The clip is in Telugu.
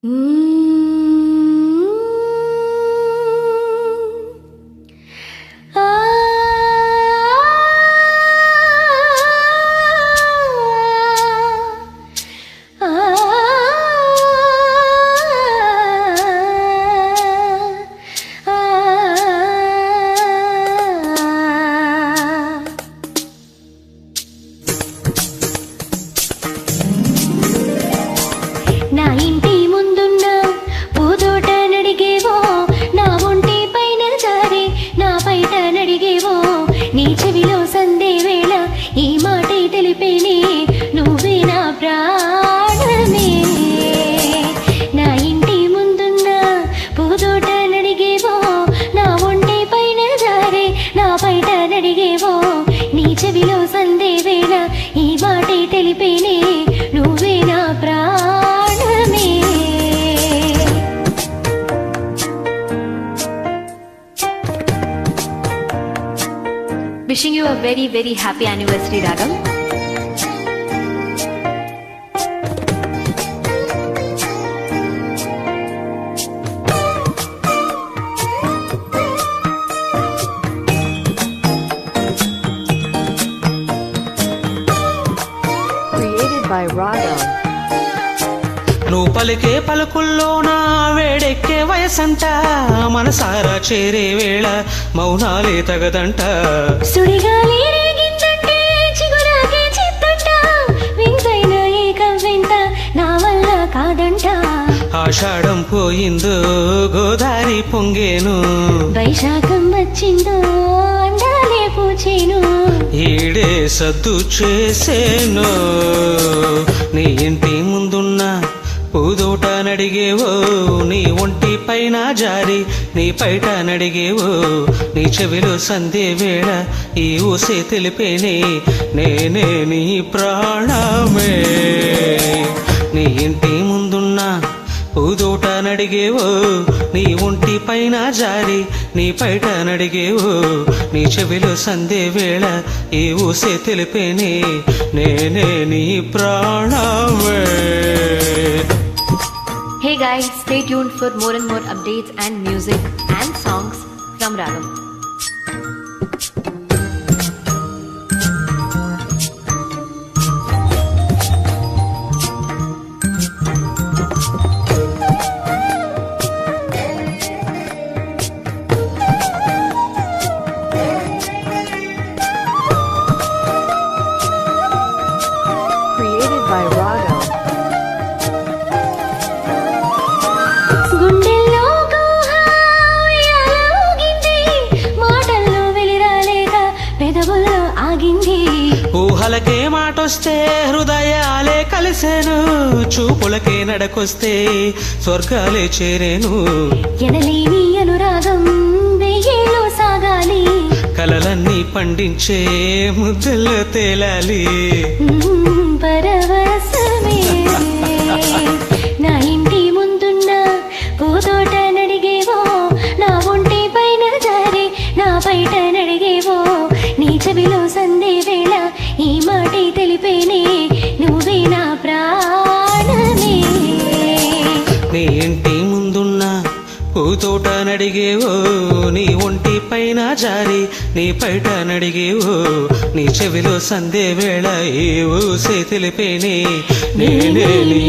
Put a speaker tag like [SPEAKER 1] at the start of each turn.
[SPEAKER 1] నా ఇంటి ముందున్న పూదోట నడిగేవో, నా ఒంటి పైన జారి నా బయట నడిగేవో, నీ చెవిలో సందే వేళ ఈ మాటే తెలిపేనే, నువ్వే నా ప్రాణమే. నా ఇంటి ముందున్న పూదోట నడిగేవో, నా ఒంటి పైన జారి నా బయట నడిగేవో, నీ చెవిలో సందే వేళ ఈ మాటే తెలిపేనే, నువ్వే నా ప్రాణమే.
[SPEAKER 2] Wishing you a very, very happy anniversary, Ragam.
[SPEAKER 3] Created by Ragam.
[SPEAKER 4] నువ్వు పలికే పలుకుల్లోన వేడెక్కే వయసంట, మనసారా చేరే వేళ మౌనాలే తగదంట.
[SPEAKER 1] సుడిగాలి రేగిందంటే చిగురాకే చిత్తంట, వింతైన ఏక వింత నా వల్ల కాదంట.
[SPEAKER 4] ఆషాఢం పోయిందో గోదారి పొంగేను,
[SPEAKER 1] వైశాఖం వచ్చిందో అందాలే పూచేను.
[SPEAKER 4] ఈడే సద్దు చేసేను. నీ ఇంటి ముందున్న పూదోట నడిగేవో, నీ ఒంటి పైన జారి నీ పైట నడిగేవో, నీ చెవిలో సందే వేళ ఈ ఊసే తెలిపేనే, నేనే నీ ప్రాణమే. నీ ఇంటి ముందున్న పూదోట నడిగేవో, నీ ఒంటి పైన జారి నీ పైట నడిగేవో, నీ చెవిలో సందే వేళ ఈ ఊసే తెలిపేనే, నేనే నీ ప్రాణమే.
[SPEAKER 2] Hey guys, stay tuned for more and more updates and music and songs from Ragam.
[SPEAKER 3] Created by Ragam.
[SPEAKER 1] గుండెల్లో ఊగింది, మాటల్లో వెలిరాలేక పెదవుల్లో ఆగింది.
[SPEAKER 4] ఊహలకే మాటొస్తే హృదయాలే కలిసేను, చూపులకే నడకొస్తే స్వర్గాలే చేరేను.
[SPEAKER 1] ఎనలేని అనురాగం వెయ్యేళ్ళు సాగాలి,
[SPEAKER 4] కలలన్నీ పండించే ముద్దల్లో తేలాలి.
[SPEAKER 1] పరవశమే. నా ఇంటి ముందున్న పూదోట నడిగేవో, నా ఒంటి పైన జారి నా బయట నడిగేవో, నీ చెవిలో సందే వేళ ఈ మాటే తెలిపేనే, నువ్వే నా ప్రాణమే.
[SPEAKER 4] నీ ఇంటి ముందున్న పూతోట నడిగేవో, నీ ఒంటి పైన జారి నీ పైట నడిగేవో, నీ చెవిలో సందే వేళ ఏ ఊసే తెలిపేనే, నేనే నీ